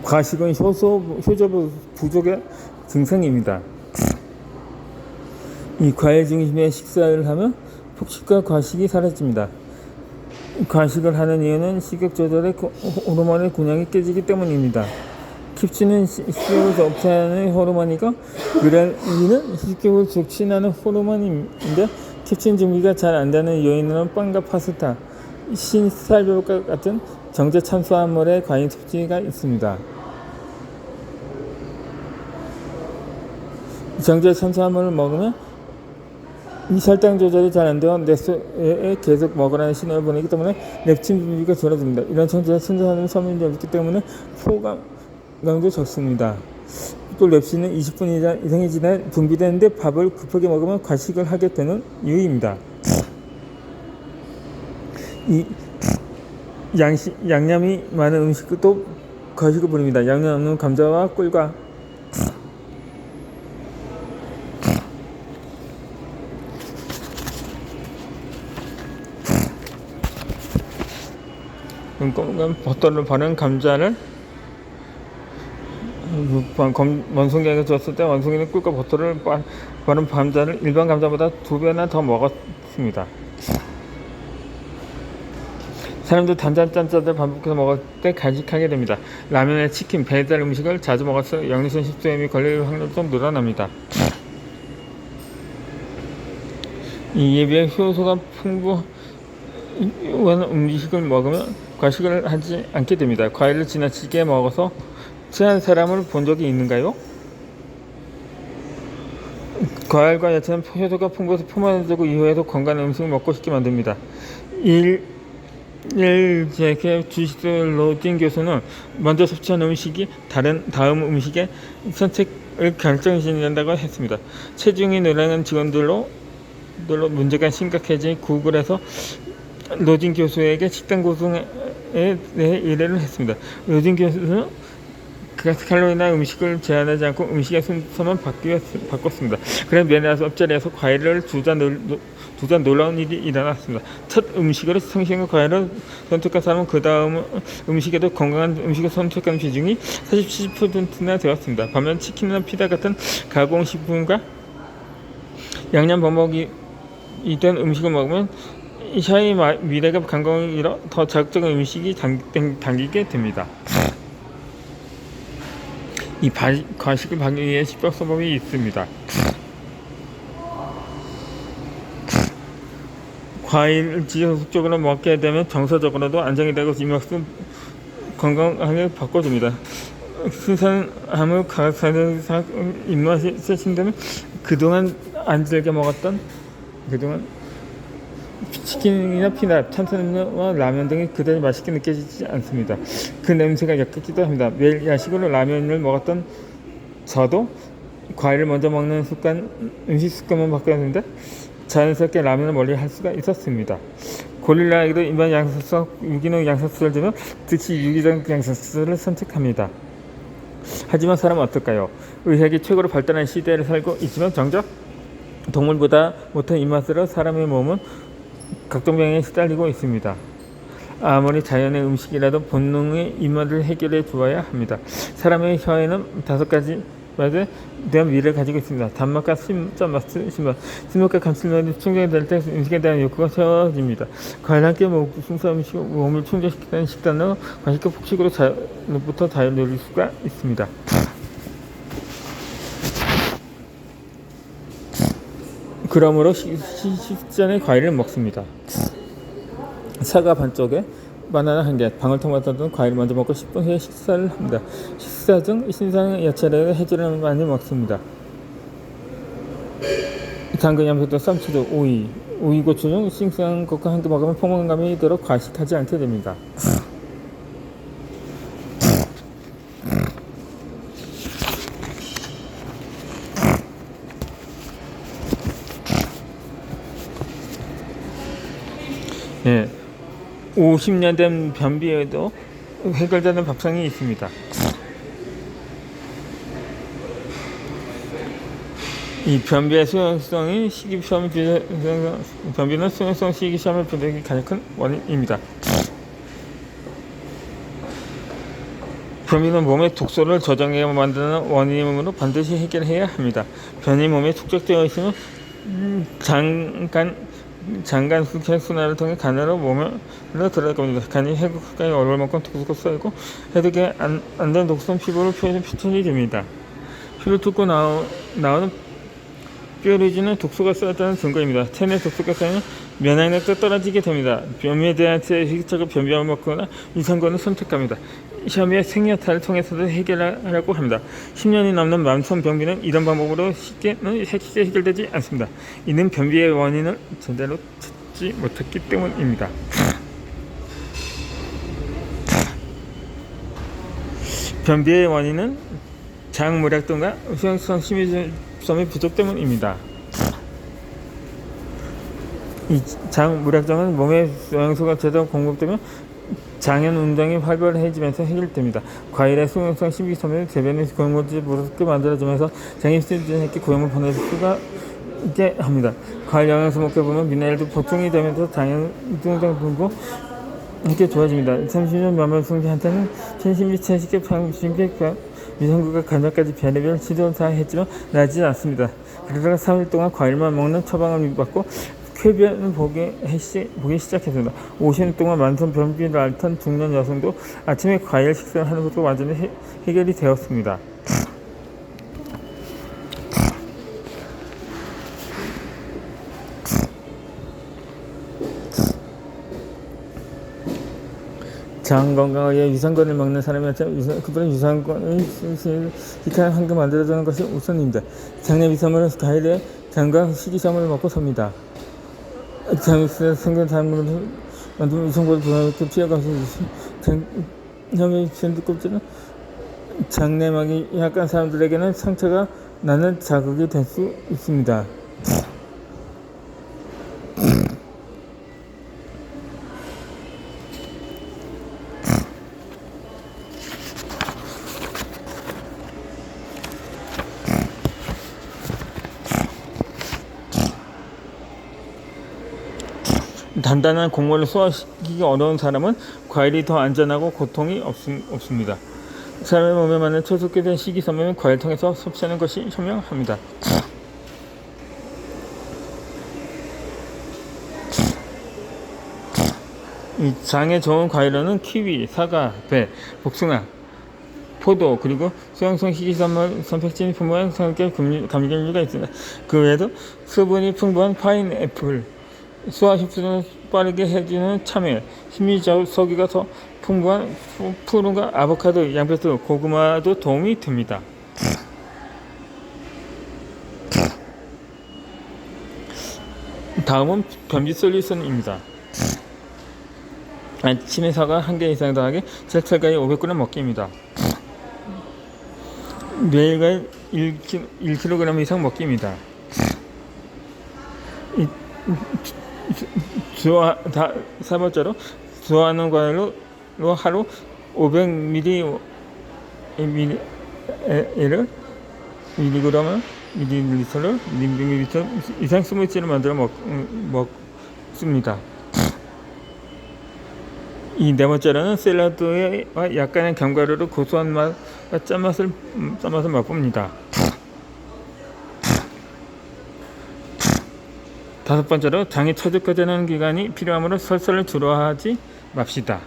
과식은 효소 부족의 증상입니다. 이 과일 중심의 식사를 하면 폭식과 과식이 사라집니다. 과식을 하는 이유는 식욕 조절의 호르몬의 균형이 깨지기 때문입니다. 킵치는 식욕을 억제하는 호르몬이고 그랄린은 식욕을 촉진하는 호르몬인데 킵친 준비가 잘 안되는 요인으로는 빵과 파스타, 흰쌀밥과 같은 정제 탄수화물의 과잉 섭취가 있습니다. 정제 탄수화물을 먹으면 이 혈당 조절이 잘 안되어 뇌에 계속 먹으라는 신호를 보내기 때문에 렙틴 분비가 줄어듭니다. 이런 정제 탄수화물은 섬유질이 없기 때문에 포만감도 적습니다. 또 렙틴은 20분 이상이 지나 분비되는데 밥을 급하게 먹으면 과식을 하게 되는 이유입니다. 이 양념이 많은 음식도 과식을 부릅니다. 양념 없는 감자와 꿀과 버터를 바른 감자를 원숭이에게 줬을 때 원숭이는 꿀과 버터를 바른 감자를 일반 감자보다 2배나 더 먹었습니다. 사람들 단짠짠짜들 반복해서 먹을 때 간식하게 됩니다. 라면에 치킨, 배달 음식을 자주 먹을수록 역류성 식도염이 걸릴 확률도 늘어납니다. 이에 비해 효소가 풍부한 음식을 먹으면 과식을 하지 않게 됩니다. 과일을 지나치게 먹어서 체한 사람을 본 적이 있는가요? 과일과 야채는 효소가 풍부해서 포만해지고 이후에도 건강한 음식을 먹고 싶게 만듭니다. 제게 주시드 로딘 교수는 먼저 섭취한 음식이 다음 음식의 선택을 결정짓는다고 했습니다. 체중이 늘어나는 직원들로 문제가 심각해진 구글에서 로딘 교수에게 식단 고증에 대해 의뢰를 했습니다. 로딘 교수는 칼로리나 음식을 제한하지 않고 음식의 순서만 바꿨습니다. 그래서 매일 앞자리에서 과일을 두 잔 놀라운 일이 일어났습니다. 첫 음식으로 생선과 과일을 선택한 사람은 그 다음 음식에도 건강한 음식을 선택한 비중이 47%나 되었습니다. 반면 치킨이나 피자 같은 가공식품과 양념 범벅이 된 음식을 먹으면 샤의 미래가 건강을 잃어 더 자극적인 음식이 당기게 됩니다. 이 과식을 막기 위해 식법서법이 있습니다. 과일을 지속적으로 먹게 되면 정서적으로도 안정이 되고 입맛도 건강하게 바꿔줍니다. 순산함을 가득 입맛이 세신다면 그동안 안 즐겨 먹었던 치킨이나 피넛, 탄수화물과 라면 등이 그다지 맛있게 느껴지지 않습니다. 그 냄새가 역겹기도 합니다. 매일 야식으로 라면을 먹었던 저도 과일을 먼저 먹는 음식 습관만 바뀌었는데 자연스럽게 라면을 멀리 할 수가 있었습니다. 고릴라에게도 일반 양산성 유기농 양산소를 주면 즉시 유기적 양산소를 선택합니다. 하지만 사람은 어떨까요? 의학이 최고로 발달한 시대를 살고 있지만 정작 동물보다 못한 입맛으로 사람의 몸은 각종 병에 시달리고 있습니다. 아무리 자연의 음식이라도 본능의 입맛을 해결해 주어야 합니다. 사람의 혀에는 5가지 맛에 대한 미를 가지고 있습니다. 단맛과 신맛, 신맛과 감칠맛이 충족될 때 음식에 대한 욕구가 세워집니다. 과일 함께 풍성한 음식, 몸을 충족시키는 식단으로 과식과 폭식으로부터 자유를 누릴 수가 있습니다. 그러므로 식전에 과일을 먹습니다. 사과 반쪽에 바나나 1개, 방울토마토 등 과일을 먼저 먹고 10분 후에 식사를 합니다. 식사 중 신선 야채를 해조를 많이 먹습니다. 당근, 양배추, 쌈치도 오이, 고추 중 싱싱한 것과 함께 먹으면 포만감이 들어 과식하지 않게 됩니다. 네, 50년 된 변비에도 해결되는 밥상이 있습니다. 이 변비의 수용성이 변비는 수용성 식이섬유 부족이 가장 큰 원인입니다. 변비는 몸의 독소를 저장해 만드는 원인이므로 반드시 해결해야 합니다. 변이 몸에 축적되어 있으면 장간 혈순환을 통해 간으로 몸으로 들어갈 겁니다. 간이 해독하기 어려울 만큼 독소가 쌓이고 해독이 안 되는 독소는 피부를 표해서 표출이 됩니다. 피를 뚫고 나오는 뾰루지는 독소가 쌓였다는 증거입니다. 체내 독소가 쌓이면 면역력도 떨어지게 됩니다. 변비에 대한 희귀적인 변비약을 먹거나 유산균을 선택합니다. 시험의 생리탈을 통해서도 해결하려고 합니다. 10년이 넘는 만성 변비는 이런 방법으로 쉽게 해결되지 않습니다. 이는 변비의 원인을 제대로 찾지 못했기 때문입니다. 변비의 원인은 장무략 등과 수용성 심의점의 부족 때문입니다. 이 장무략점은 몸에 영양소가 제대로 공급되면 장현 운동이 활발해지면서 해결됩니다. 과일의 수용성 식이섬유는 대변의 고용물질이 무섭게 만들어지면서 장이 수진했게 고용을 보낼 수가 있게 합니다. 과일 영양소 먹게 보면 미네랄도 보충이 되면서 장현 운동 분고 이렇게 좋아집니다. 30년 면역성한테는 천신 및 체식의 방식의 위성구가 간접까지 별의별 시도를 했지만 나아지지 않습니다. 그러다가 3일 동안 과일만 먹는 처방을 받고 쾌변을 보기 시작했습니다. 50년 동안 만성 변비를 앓던 중년 여성도 아침에 과일 식사를 하는 것도 완전히 해결이 되었습니다. 장 건강을 위해 유산균을 먹는 사람이었지만 그들은 유산균을 기타를 한개 만들어주는 것이 우선입니다. 장내 위산물은 과일에 장과 식이섬유를 먹고 삽니다. 장에서 생긴 단물을 만들면 유산균을 부담스럽게 피해갈 수 있습니다. 장염의 전두껍질은 장내막이 약한 사람들에게는 상처가 나는 자극이 될 수 있습니다. 단단한 곡물을 소화시키기 어려운 사람은 과일이 더 안전하고 고통이 없습니다. 사람의 몸에 맞는 초석게 된 식이섬유는 과일 통해서 섭취하는 것이 현명합니다. 이 장에 좋은 과일로는 키위, 사과, 배, 복숭아, 포도 그리고 수용성 식이섬유 선택진이 풍부한 성격 감귤류가 있습니다. 그 외에도 수분이 풍부한 파인애플, 소화 흡수를 빠르게 해주는 참외, 식이섬유가 더 풍부한 푸른과 아보카도, 양배추, 고구마도 도움이 됩니다. 다음은 변비 솔루션입니다. 아침에 사과 1개 이상 더하기 젤철가루 500g 먹기입니다. 매일과일 1kg 이상 먹기입니다. 4번째로 좋아하는 과일로 하루 500ml를 밀리리터를 이상 스무디를 만들어 먹습니다. 이 네 번째로는 샐러드와 약간의 견과류로 고소한 맛과 짠맛을 맛봅니다. 5번째로 장이 처지되는 기간이 필요하므로 설사를 주로 하지 맙시다.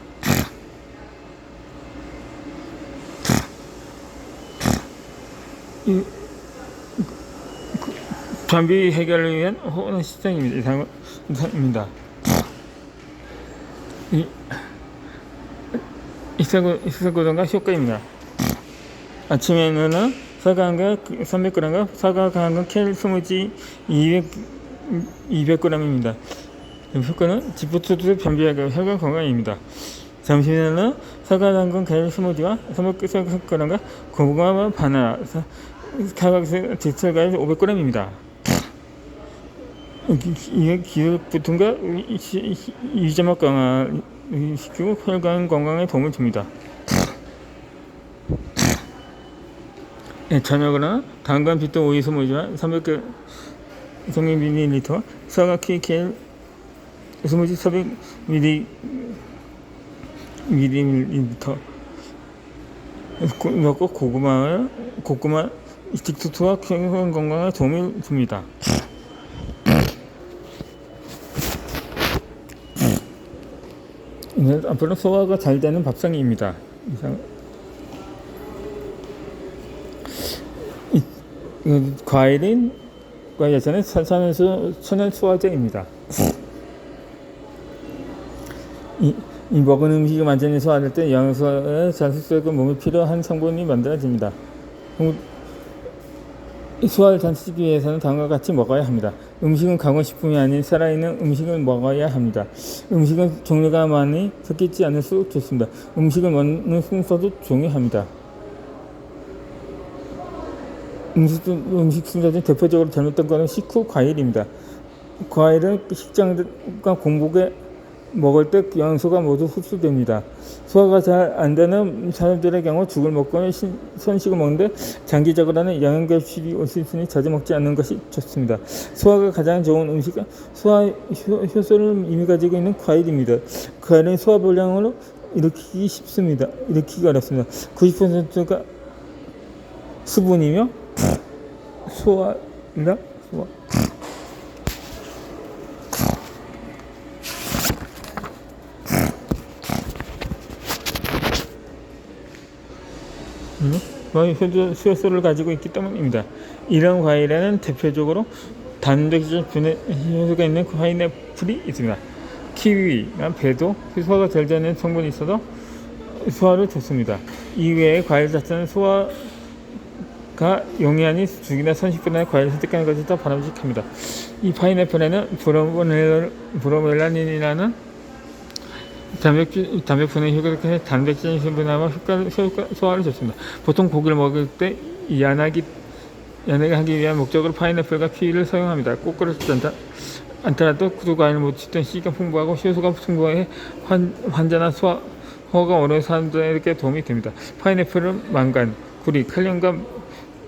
변비 해결을 위한 호흡 시스템입니다. 이사고등과 효과입니다. 아침에는 사과 한 개 300g과 사과 한 개 스무디 200g입니다. 효과는 지프토드 변비약의 혈관 건강입니다. 점심에는 사과 당근 과일 스무디와 300g과 고구마 바나나 사과색 제철과일 500g입니다. 이게 기혈부통과 유자막 강화시키고 혈관 건강에 도움을 줍니다. 저녁으로는 당근 비트 오이 스무디와 300g ml 사과 케이크 스무디 400ml 넣고 고구마 딕토트와 건강에 도움을 줍니다. 앞으로 소화가 잘 되는 밥상입니다. 과일인 예전에 천연 소화제입니다. 이 먹은 음식이 완전히 소화될 때 영양소에 잘 흡수되고 몸에 필요한 성분이 만들어집니다. 소화를 잘 시키기 위해서는 다음과 같이 먹어야 합니다. 음식은 가공식품이 아닌 살아있는 음식을 먹어야 합니다. 음식은 종류가 많이 섞이지 않을수록 좋습니다. 음식을 먹는 순서도 중요합니다. 음식 순서 중 대표적으로 잘못된 것은 식후 과일입니다. 과일은 식장과 공복에 먹을 때 영양소가 모두 흡수됩니다. 소화가 잘 안 되는 사람들의 경우 죽을 먹거나 선식을 먹는데 장기적으로는 영양결핍이 올 수 있으니 자주 먹지 않는 것이 좋습니다. 소화가 가장 좋은 음식은 소화 효소를 이미 가지고 있는 과일입니다. 과일은 소화 불량으로 일으키기 어렵습니다. 90%가 수분이며 소화입니다. 효소를 가지고 있기 때문입니다. 이런 과일에는 대표적으로 단백질 분해 효소가 있는 파인애플이 있습니다. 키위나 배도 소화가 잘 되는 성분이 있어서 소화를 좋습니다. 이외에 과일 자체는 소화가 용이하니 죽이나 선식보다는 과일을 선택하는 것이 더 바람직합니다. 이 파인애플에는 브로멜라닌이라는 단백 분해 효과를 통해 단백질 분해와 소화를 좋습니다. 보통 고기를 먹을 때 연하게 하기 위한 목적으로 파인애플과 키위를 사용합니다. 꼭 그렇지 않더라도 두 과일을 모치던 C가 풍부하고 효소가 풍부해 환자나 소화가 어려운 사람들에게 도움이 됩니다. 파인애플은 망간, 구리, 칼륨과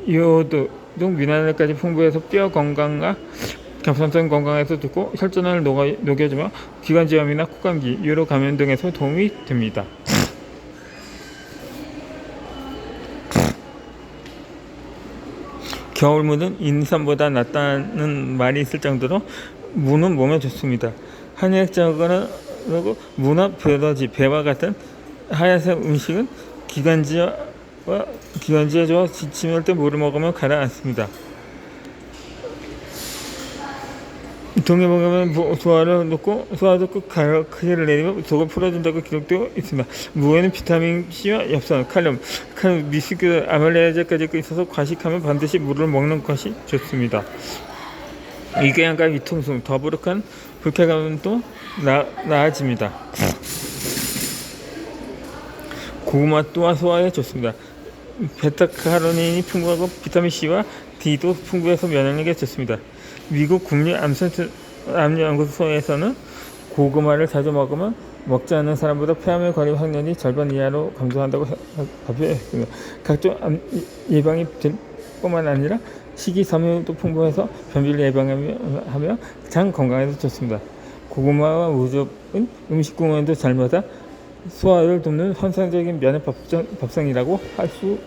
이오드 등 미네랄까지 풍부해서 뼈 건강과 갑상선 건강에도 좋고 혈전을 녹여주며 기관지염이나 코감기, 유로 감염 등에서 도움이 됩니다. 겨울무는 인삼보다 낫다는 말이 있을 정도로 무는 몸에 좋습니다. 한의학적으로 무나 벼더지, 배와 같은 하얀색 음식은 기관지와 지침할 때 무를 먹으면 가라앉습니다. 동해먹으면 소화를 놓고 소화도 꼭 크기를 내리며 속을 풀어준다고 기록되어 있습니다. 무에는 비타민 C와 엽산, 칼륨, 미스크, 아말레아제까지 있어서 과식하면 반드시 무를 먹는 것이 좋습니다. 위궤양과 위통증, 더부룩한 불쾌감도 나아집니다. 고구마 또한 소화에 좋습니다. 베타카로틴이 풍부하고 비타민 C와 D도 풍부해서 면역력에 좋습니다. 미국 국립암연구소에서는 고구마를 자주 먹으면 먹지 않는 사람보다 폐암의 걸림 확률이 절반 이하로 감소한다고 발표했습니다. 각종 암 예방이 될 뿐만 아니라 식이섬유도 풍부해서 변비를 예방하며 장 건강에도 좋습니다. 고구마와 무즙은 음식 공원도 잘 맞아 소화를 돕는 환상적인 면역 밥상이라고 할 수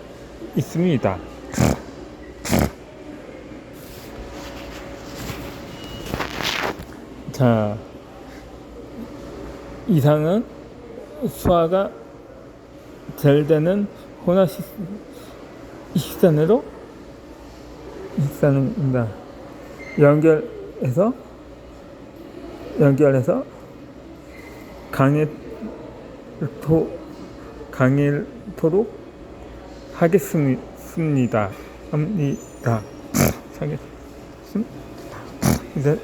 있습니다. 자, 이상은 소화가 잘 되는 혼합 식단입니다. 연결해서 강일토록 하겠습니다. 이제